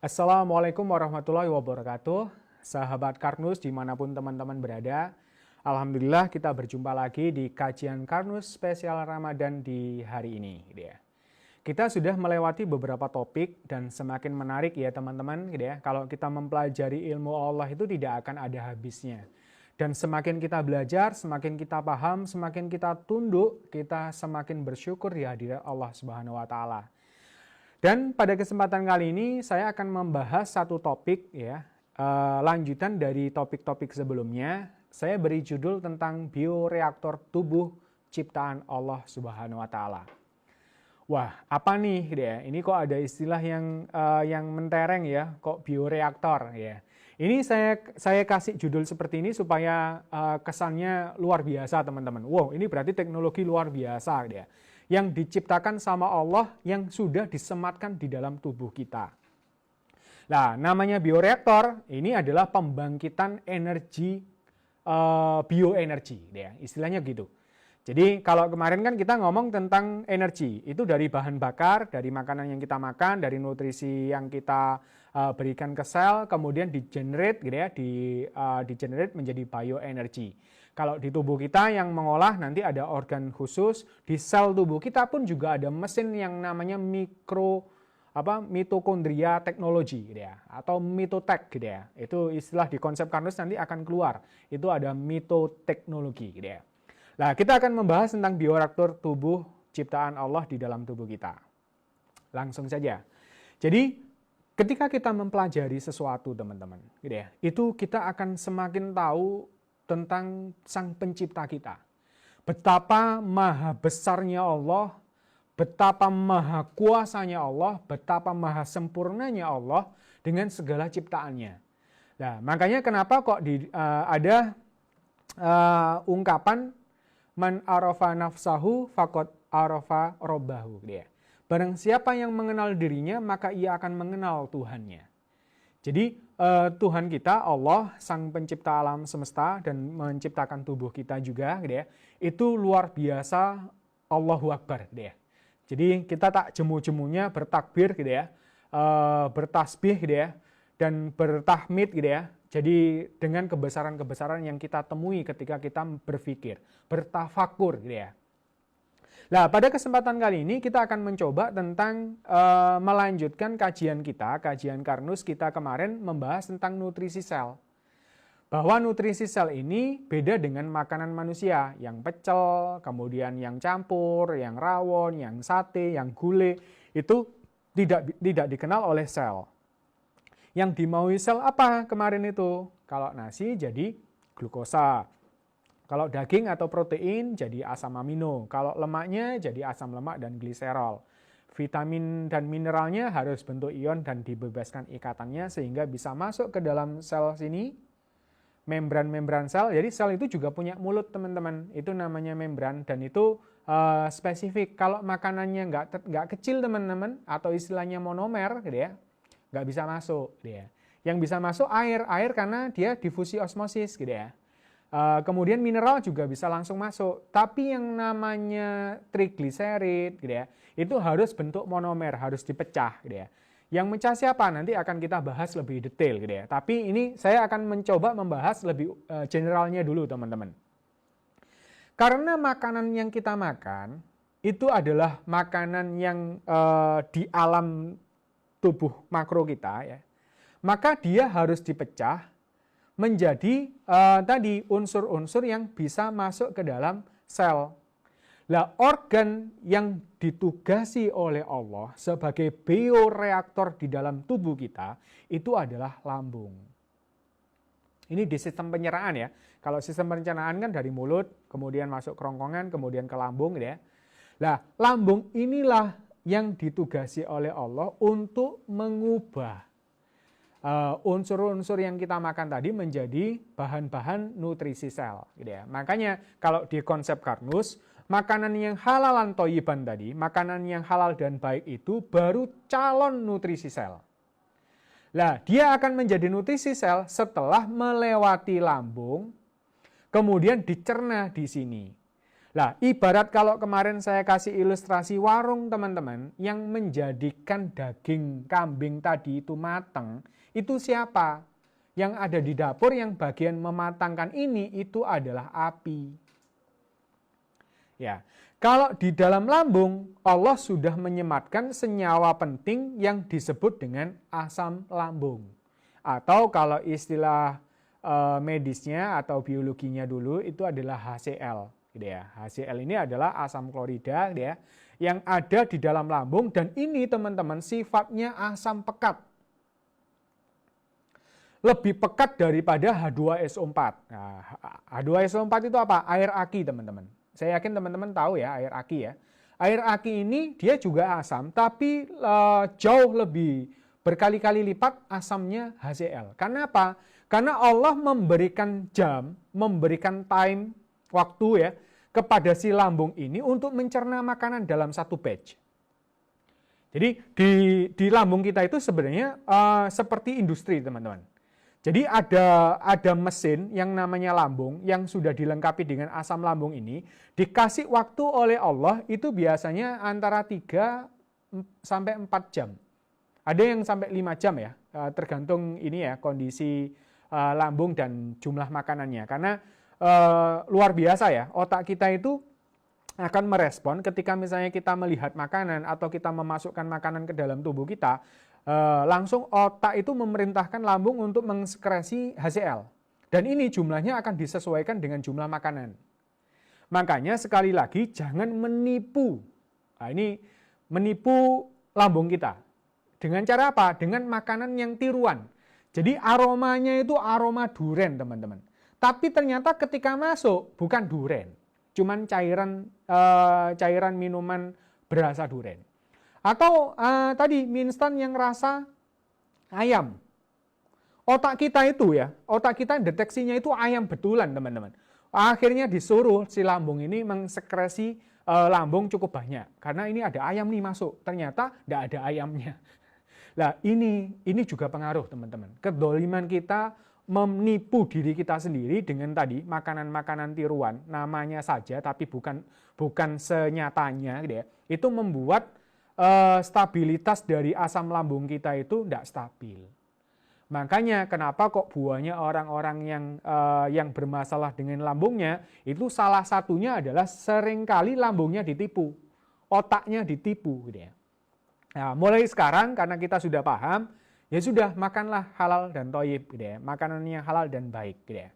Assalamualaikum warahmatullahi wabarakatuh. Sahabat Karnus dimanapun teman-teman berada. Alhamdulillah kita berjumpa lagi di kajian Karnus spesial Ramadan di hari ini. Gitu ya. Kita sudah melewati beberapa topik dan semakin menarik ya teman-teman. Gitu ya. Kalau kita mempelajari ilmu Allah itu tidak akan ada habisnya. Dan semakin kita belajar, semakin kita paham, semakin kita tunduk, kita semakin bersyukur di hadirat Allah Subhanahu wa taala. Dan pada kesempatan kali ini saya akan membahas satu topik ya, lanjutan dari topik-topik sebelumnya. Saya beri judul tentang bioreaktor tubuh ciptaan Allah Subhanahu wa taala. Wah, apa nih gitu ya? Ini kok ada istilah yang mentereng ya, kok bioreaktor ya. Ini saya kasih judul seperti ini supaya kesannya luar biasa teman-teman. Wow, ini berarti teknologi luar biasa gitu ya. Yang diciptakan sama Allah yang sudah disematkan di dalam tubuh kita. Nah, namanya bioreaktor ini adalah pembangkitan energi bioenergi ya, istilahnya gitu. Jadi kalau kemarin kan kita ngomong tentang energi, itu dari bahan bakar, dari makanan yang kita makan, dari nutrisi yang kita berikan ke sel, kemudian di-generate gitu ya, di-generate menjadi bioenergi. Kalau di tubuh kita yang mengolah nanti ada organ khusus, di sel tubuh kita pun juga ada mesin yang namanya mitokondria teknologi gitu ya, atau mitotek gitu ya. Itu istilah di konsep Karnus nanti akan keluar. Itu ada mitoteknologi gitu ya. Nah, kita akan membahas tentang bioreaktor tubuh ciptaan Allah di dalam tubuh kita. Langsung saja. Jadi, ketika kita mempelajari sesuatu, teman-teman, gitu ya, itu kita akan semakin tahu tentang Sang Pencipta kita. Betapa maha besarnya Allah, betapa maha kuasanya Allah, betapa maha sempurnanya Allah dengan segala ciptaannya. Nah, makanya kenapa kok ada ungkapan man arafa nafsahu faqad arafa robbahu. Barang siapa yang mengenal dirinya, maka ia akan mengenal Tuhannya. Jadi Tuhan kita, Allah, Sang Pencipta alam semesta dan menciptakan tubuh kita juga, itu luar biasa, Allahu Akbar. Jadi kita tak jemu-jemunya bertakbir, bertasbih, dan bertahmid, Jadi dengan kebesaran-kebesaran yang kita temui ketika kita berpikir, bertafakur gitu ya. Nah, pada kesempatan kali ini kita akan mencoba tentang melanjutkan kajian kita, kajian Karnus kita kemarin membahas tentang nutrisi sel. Bahwa nutrisi sel ini beda dengan makanan manusia, yang pecel, kemudian yang campur, yang rawon, yang sate, yang gulai, itu tidak dikenal oleh sel. Yang dimaui sel apa kemarin itu? Kalau nasi jadi glukosa. Kalau daging atau protein jadi asam amino. Kalau lemaknya jadi asam lemak dan gliserol. Vitamin dan mineralnya harus bentuk ion dan dibebaskan ikatannya sehingga bisa masuk ke dalam sel sini. Membran-membran sel. Jadi sel itu juga punya mulut teman-teman. Itu namanya membran dan itu spesifik. Kalau makanannya nggak kecil teman-teman atau istilahnya monomer gitu ya. Nggak bisa masuk dia. Yang bisa masuk air karena dia difusi osmosis gitu ya. Kemudian mineral juga bisa langsung masuk. Tapi yang namanya trigliserid gitu ya, itu harus bentuk monomer, harus dipecah gitu ya. Yang mecah siapa? Nanti akan kita bahas lebih detail gitu ya. Tapi ini saya akan mencoba membahas lebih generalnya dulu teman-teman. Karena makanan yang kita makan itu adalah makanan yang di alam tubuh makro kita ya, maka dia harus dipecah menjadi tadi unsur-unsur yang bisa masuk ke dalam sel. Nah, organ yang ditugasi oleh Allah sebagai bioreaktor di dalam tubuh kita itu adalah lambung. Ini di sistem pencernaan ya. Kalau sistem pencernaan kan dari mulut, kemudian masuk kerongkongan, kemudian ke lambung gitu ya. Nah, lambung inilah yang ditugasi oleh Allah untuk mengubah unsur-unsur yang kita makan tadi menjadi bahan-bahan nutrisi sel. Gitu ya. Makanya kalau di konsep Karnus, makanan yang halalan toyiban tadi, makanan yang halal dan baik itu baru calon nutrisi sel. Nah, dia akan menjadi nutrisi sel setelah melewati lambung, kemudian dicerna di sini. Lah, ibarat kalau kemarin saya kasih ilustrasi warung teman-teman, yang menjadikan daging kambing tadi itu matang, itu siapa? Yang ada di dapur yang bagian mematangkan ini itu adalah api. Ya, kalau di dalam lambung, Allah sudah menyematkan senyawa penting yang disebut dengan asam lambung. Atau kalau istilah medisnya atau biologinya dulu itu adalah HCl. Gitu ya. HCl ini adalah asam klorida gitu ya, yang ada di dalam lambung, dan ini teman-teman sifatnya asam pekat. Lebih pekat daripada H2SO4. Nah, H2SO4 itu apa? Air aki teman-teman. Saya yakin teman-teman tahu ya air aki ya. Air aki ini dia juga asam, tapi jauh lebih berkali-kali lipat asamnya HCl. Karena apa? Karena Allah memberikan jam, memberikan time, waktu ya, kepada si lambung ini untuk mencerna makanan dalam satu batch. Jadi di lambung kita itu sebenarnya seperti industri teman-teman. Jadi ada mesin yang namanya lambung yang sudah dilengkapi dengan asam lambung ini, dikasih waktu oleh Allah itu biasanya antara 3 sampai 4 jam. Ada yang sampai 5 jam ya, tergantung ini ya kondisi lambung dan jumlah makanannya. Karena luar biasa ya, otak kita itu akan merespon ketika misalnya kita melihat makanan atau kita memasukkan makanan ke dalam tubuh kita, langsung otak itu memerintahkan lambung untuk mensekresi HCl. Dan ini jumlahnya akan disesuaikan dengan jumlah makanan. Makanya sekali lagi jangan menipu. Nah, ini menipu lambung kita. Dengan cara apa? Dengan makanan yang tiruan. Jadi aromanya itu aroma duren teman-teman. Tapi ternyata ketika masuk bukan duren. Cuman cairan minuman berasa duren. Atau tadi mie instan yang rasa ayam. Otak kita itu ya, otak kita deteksinya itu ayam betulan teman-teman. Akhirnya disuruh si lambung ini mensekresi lambung cukup banyak. Karena ini ada ayam nih masuk, ternyata tidak ada ayamnya. Nah ini juga pengaruh teman-teman. Kedoliman kita menipu diri kita sendiri dengan tadi makanan-makanan tiruan, namanya saja tapi bukan senyatanya gitu ya. Itu membuat stabilitas dari asam lambung kita itu tidak stabil. Makanya kenapa kok buahnya orang-orang yang bermasalah dengan lambungnya, itu salah satunya adalah seringkali lambungnya ditipu, otaknya ditipu gitu ya. Nah, mulai sekarang karena kita sudah paham, ya sudah makanlah halal dan thayyib gitu ya, makanannya halal dan baik gitu ya.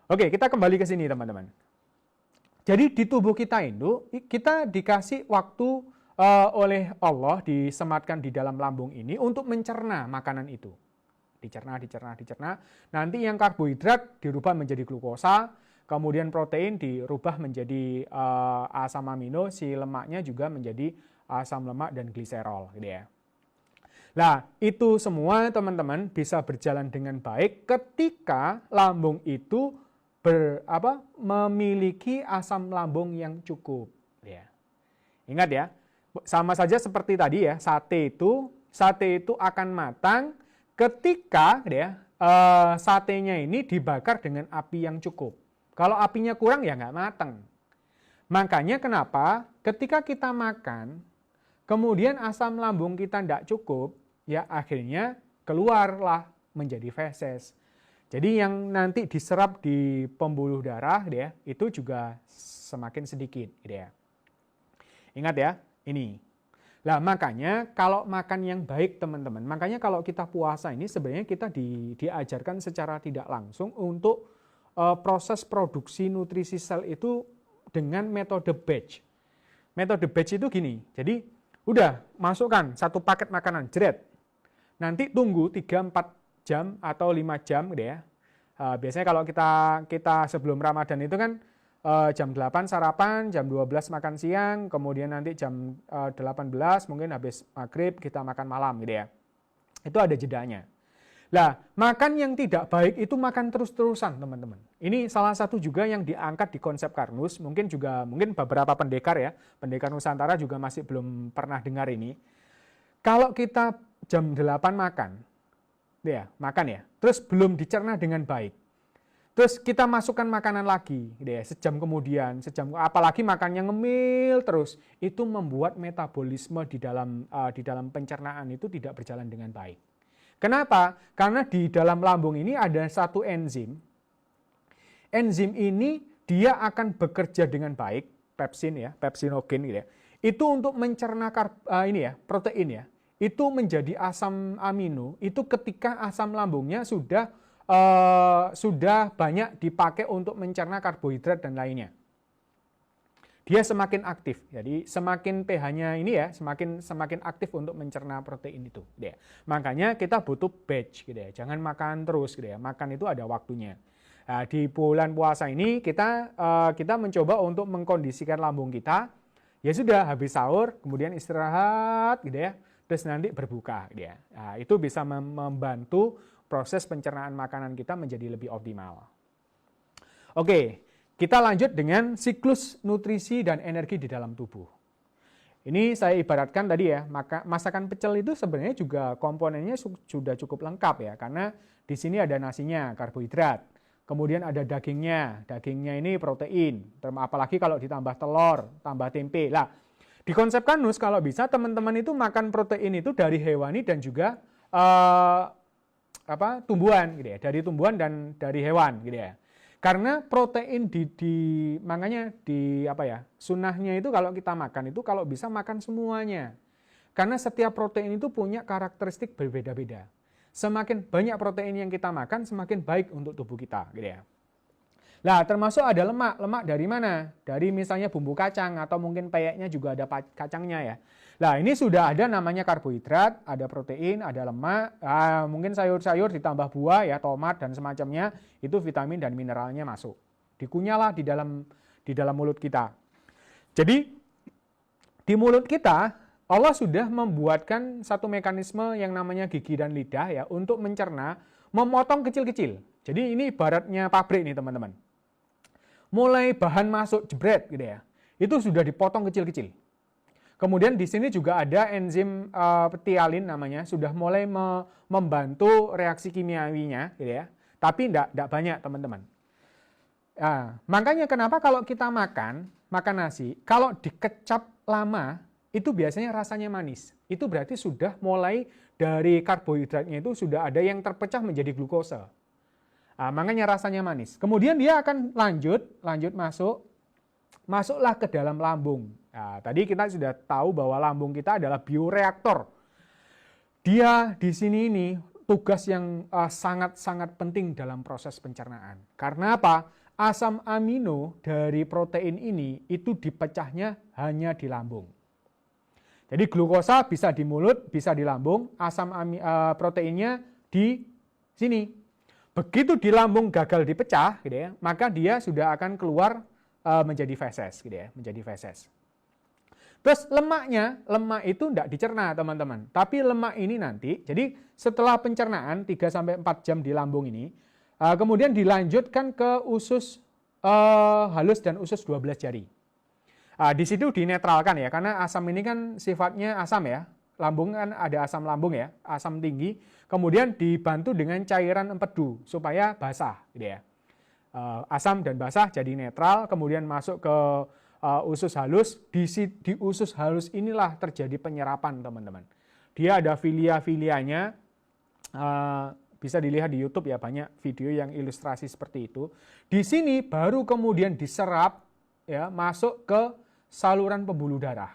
Oke, kita kembali ke sini teman-teman. Jadi di tubuh kita itu kita dikasih waktu oleh Allah, disematkan di dalam lambung ini untuk mencerna makanan itu. Dicerna. Nanti yang karbohidrat dirubah menjadi glukosa, kemudian protein dirubah menjadi asam amino, si lemaknya juga menjadi asam lemak dan gliserol gitu ya. Nah, itu semua teman-teman bisa berjalan dengan baik ketika lambung itu memiliki asam lambung yang cukup ya. Ingat ya, sama saja seperti tadi ya, sate itu akan matang ketika ya, satenya ini dibakar dengan api yang cukup. Kalau apinya kurang ya nggak matang. Makanya kenapa ketika kita makan, kemudian asam lambung kita tidak cukup, ya akhirnya keluarlah menjadi feses. Jadi yang nanti diserap di pembuluh darah ya, itu juga semakin sedikit gitu ya. Ingat ya, ini. Nah, makanya kalau makan yang baik teman-teman, makanya kalau kita puasa ini sebenarnya kita diajarkan secara tidak langsung untuk proses produksi nutrisi sel itu dengan metode batch. Metode batch itu gini, jadi udah masukkan satu paket makanan, jeret. Nanti tunggu 3-4 jam atau 5 jam gitu ya. Biasanya kalau kita sebelum Ramadan itu kan jam 8 sarapan, jam 12 makan siang, kemudian nanti jam 18 mungkin habis maghrib kita makan malam gitu ya. Itu ada jedanya. Nah, makan yang tidak baik itu makan terus-terusan teman-teman. Ini salah satu juga yang diangkat di konsep Karnus, mungkin beberapa pendekar ya, pendekar Nusantara juga masih belum pernah dengar ini. Kalau kita jam 8 makan ya, terus belum dicerna dengan baik. Terus kita masukkan makanan lagi, gitu ya, sejam kemudian, apalagi makannya ngemil terus, itu membuat metabolisme di dalam pencernaan itu tidak berjalan dengan baik. Kenapa? Karena di dalam lambung ini ada satu enzim. Enzim ini dia akan bekerja dengan baik, pepsin ya, pepsinogen gitu ya. Itu untuk mencerna protein ya. Itu menjadi asam amino, itu ketika asam lambungnya sudah banyak dipakai untuk mencerna karbohidrat dan lainnya. Dia semakin aktif. Jadi semakin pH-nya ini ya, semakin aktif untuk mencerna protein itu, gitu ya. Makanya kita butuh batch gitu ya. Jangan makan terus gitu ya. Makan itu ada waktunya. Nah, di bulan puasa ini kita mencoba untuk mengkondisikan lambung kita. Ya sudah, habis sahur, kemudian istirahat gitu ya. Terus nanti berbuka gitu ya. Nah, itu bisa membantu proses pencernaan makanan kita menjadi lebih optimal. Oke, kita lanjut dengan siklus nutrisi dan energi di dalam tubuh. Ini saya ibaratkan tadi ya, masakan pecel itu sebenarnya juga komponennya sudah cukup lengkap ya, karena di sini ada nasinya, karbohidrat. Kemudian ada dagingnya ini protein, apalagi kalau ditambah telur, tambah tempe. Lah, di konsep Kanus kalau bisa teman-teman itu makan protein itu dari hewani dan juga tumbuhan gitu ya, dari tumbuhan dan dari hewan gitu ya. Karena protein makanya sunnahnya itu kalau kita makan itu kalau bisa makan semuanya. Karena setiap protein itu punya karakteristik berbeda-beda. Semakin banyak protein yang kita makan semakin baik untuk tubuh kita gitu ya. Nah, termasuk ada lemak. Lemak dari mana? Dari misalnya bumbu kacang atau mungkin peyeknya juga ada kacangnya ya. Nah, ini sudah ada namanya karbohidrat, ada protein, ada lemak, mungkin sayur-sayur ditambah buah ya, tomat dan semacamnya, itu vitamin dan mineralnya masuk. Dikunyahlah di dalam mulut kita. Jadi di mulut kita Allah sudah membuatkan satu mekanisme yang namanya gigi dan lidah ya untuk mencerna, memotong kecil-kecil. Jadi ini ibaratnya pabrik nih teman-teman. Mulai bahan masuk jebret gitu ya, itu sudah dipotong kecil-kecil. Kemudian di sini juga ada enzim ptialin namanya, sudah mulai membantu reaksi kimiawinya gitu ya. Tapi enggak banyak teman-teman. Nah, makanya kenapa kalau kita makan nasi, kalau dikecap lama, itu biasanya rasanya manis. Itu berarti sudah mulai dari karbohidratnya itu sudah ada yang terpecah menjadi glukosa. Nah, makanya rasanya manis. Kemudian dia akan lanjut masuklah ke dalam lambung. Nah, tadi kita sudah tahu bahwa lambung kita adalah bioreaktor. Dia di sini ini tugas yang sangat-sangat penting dalam proses pencernaan. Karena apa? Asam amino dari protein ini itu dipecahnya hanya di lambung. Jadi glukosa bisa di mulut, bisa di lambung, proteinnya di sini. Begitu di lambung gagal dipecah, gitu ya, maka dia sudah akan keluar menjadi feses, gitu ya, menjadi feses. Terus lemak itu tidak dicerna teman-teman. Tapi lemak ini nanti, jadi setelah pencernaan 3-4 jam di lambung ini, kemudian dilanjutkan ke usus halus dan usus 12 jari. Di situ dinetralkan ya, karena asam ini kan sifatnya asam ya. Lambung kan ada asam lambung ya, asam tinggi. Kemudian dibantu dengan cairan empedu supaya basah, gitu ya. Asam dan basah jadi netral, kemudian masuk ke usus halus. Di usus halus inilah terjadi penyerapan teman-teman. Dia ada filia-filianya, bisa dilihat di YouTube ya, banyak video yang ilustrasi seperti itu. Di sini baru kemudian diserap ya, masuk ke saluran pembuluh darah.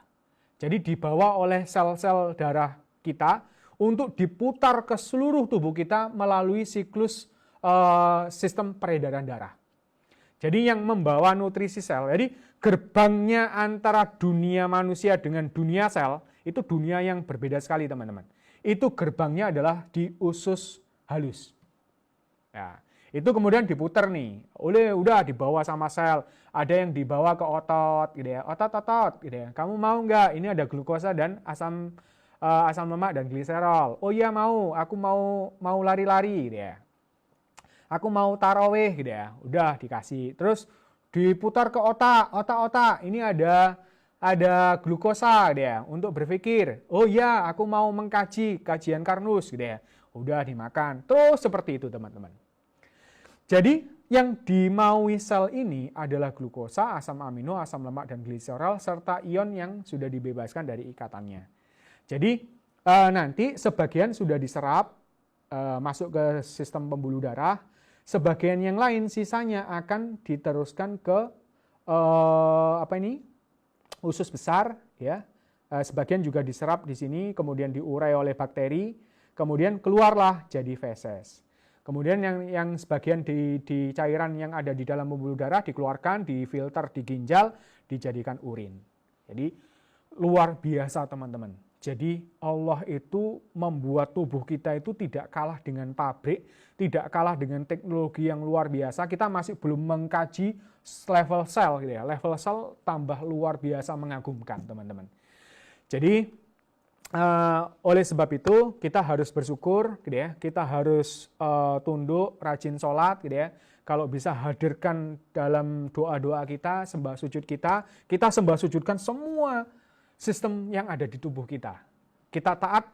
Jadi dibawa oleh sel-sel darah kita untuk diputar ke seluruh tubuh kita melalui siklus sistem peredaran darah. Jadi yang membawa nutrisi sel, jadi gerbangnya antara dunia manusia dengan dunia sel, itu dunia yang berbeda sekali teman-teman. Itu gerbangnya adalah di usus halus. Ya, itu kemudian diputar nih, udah dibawa sama sel, ada yang dibawa ke otot, gitu ya, otot, gitu ya. Kamu mau nggak? Ini ada glukosa dan asam lemak dan gliserol. Oh iya mau, aku mau lari-lari, gitu ya. Aku mau taraweh, gitu ya. Udah dikasih. Terus diputar ke otak. Ini ada glukosa, gitu ya, untuk berpikir. Oh iya, aku mau mengkaji kajian Karnus, gitu ya. Udah dimakan. Terus seperti itu teman-teman. Jadi Yang dimaui sel ini adalah glukosa, asam amino, asam lemak, dan gliserol, serta ion yang sudah dibebaskan dari ikatannya. Jadi nanti sebagian sudah diserap, masuk ke sistem pembuluh darah, sebagian yang lain sisanya akan diteruskan ke usus besar, ya. Sebagian juga diserap di sini, kemudian diurai oleh bakteri, kemudian keluarlah jadi feses. Kemudian yang sebagian di cairan yang ada di dalam pembuluh darah dikeluarkan, difilter di ginjal, dijadikan urin. Jadi luar biasa teman-teman. Jadi Allah itu membuat tubuh kita itu tidak kalah dengan pabrik, tidak kalah dengan teknologi yang luar biasa. Kita masih belum mengkaji level sel gitu ya. Level sel tambah luar biasa mengagumkan teman-teman. Jadi oleh sebab itu kita harus bersyukur gitu ya, kita harus tunduk, rajin sholat gitu ya. Kalau bisa hadirkan dalam doa-doa kita, sembah sujud kita sembah sujudkan semua sistem yang ada di tubuh kita. Kita taat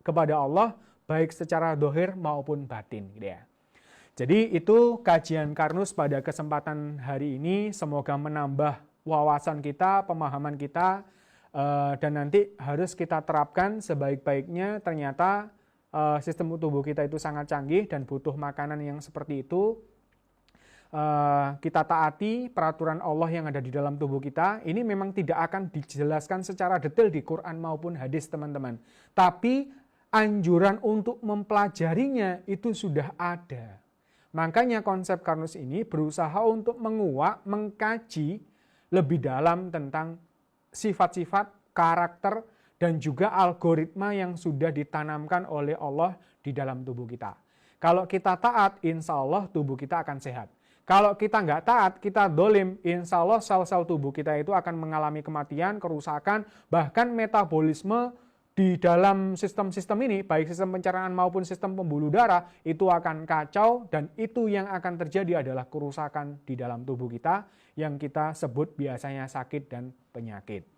kepada Allah baik secara dohir maupun batin gitu ya. Jadi itu kajian Karnus pada kesempatan hari ini, semoga menambah wawasan kita, pemahaman kita. Dan nanti harus kita terapkan sebaik-baiknya. Ternyata sistem tubuh kita itu sangat canggih dan butuh makanan yang seperti itu. Kita taati peraturan Allah yang ada di dalam tubuh kita. Ini memang tidak akan dijelaskan secara detail di Quran maupun hadis teman-teman. Tapi anjuran untuk mempelajarinya itu sudah ada. Makanya konsep Karnus ini berusaha untuk menguak, mengkaji lebih dalam tentang sifat-sifat, karakter, dan juga algoritma yang sudah ditanamkan oleh Allah di dalam tubuh kita. Kalau kita taat, insya Allah tubuh kita akan sehat. Kalau kita nggak taat, kita dolim, insya Allah sel-sel tubuh kita itu akan mengalami kematian, kerusakan, bahkan metabolisme di dalam sistem-sistem ini, baik sistem pencernaan maupun sistem pembuluh darah, itu akan kacau, dan itu yang akan terjadi adalah kerusakan di dalam tubuh kita, yang kita sebut biasanya sakit dan penyakit.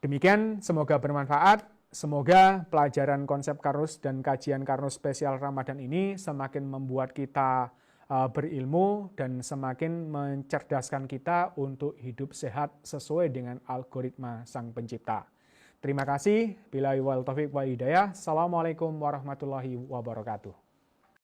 Demikian, semoga bermanfaat. Semoga pelajaran konsep Karnus dan kajian Karnus spesial Ramadan ini semakin membuat kita berilmu dan semakin mencerdaskan kita untuk hidup sehat sesuai dengan algoritma Sang Pencipta. Terima kasih. Billahi wal taufiq wal hidayah. Assalamualaikum warahmatullahi wabarakatuh.